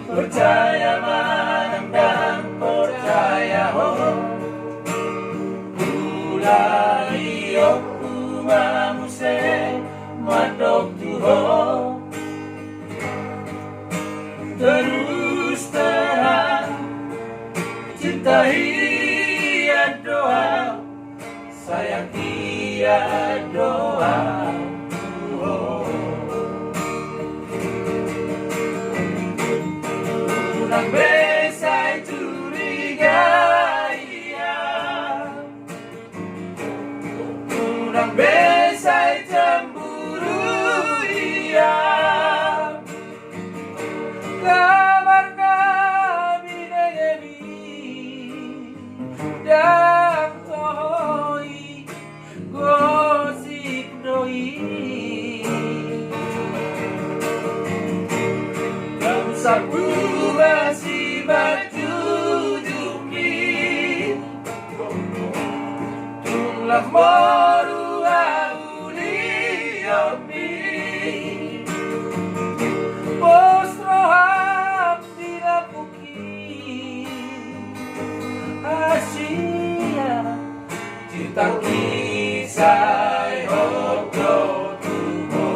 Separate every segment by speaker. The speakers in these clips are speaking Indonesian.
Speaker 1: Percaya manang dan percaya ho Mulai aku mamuse madok tuho Terus terang cinta ia doa Sayang ia doa Kurang besar curiga ia Kurang besar cemburu ia Kamar kami negeri Dan tohoi gosip doi Kau sabu masih baju jumi Tunglah moru auli yomi Posroham dirapuki Asia Cinta kisah hodo tuho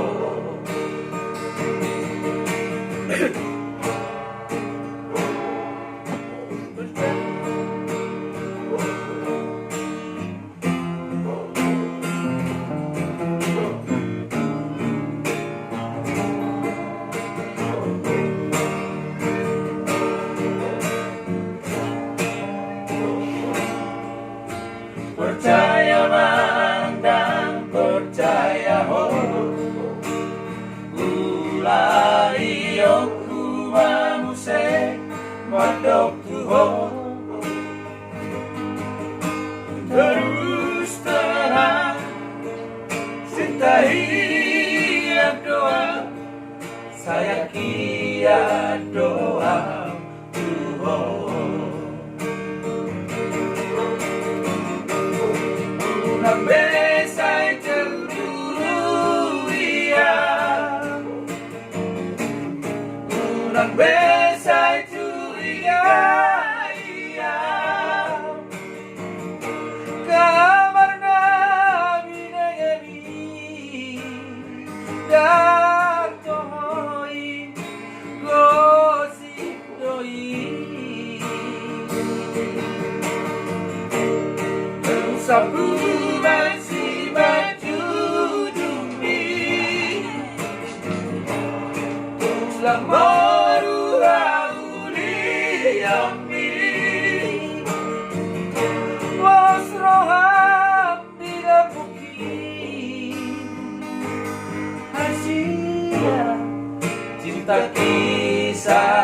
Speaker 1: Percaya man dan percaya ho Ulai yoku mamuse madok tuho Terus terang cinta ia doa Saya kia doa tuho Kurang besar cemburu ia Kurang besar curiga ia Kamar nabi negeri Dan tohoi gosip doi Sabu masih baju jumi Tulang moru auli yomi Wasroham dirapuki Asia Cinta kisah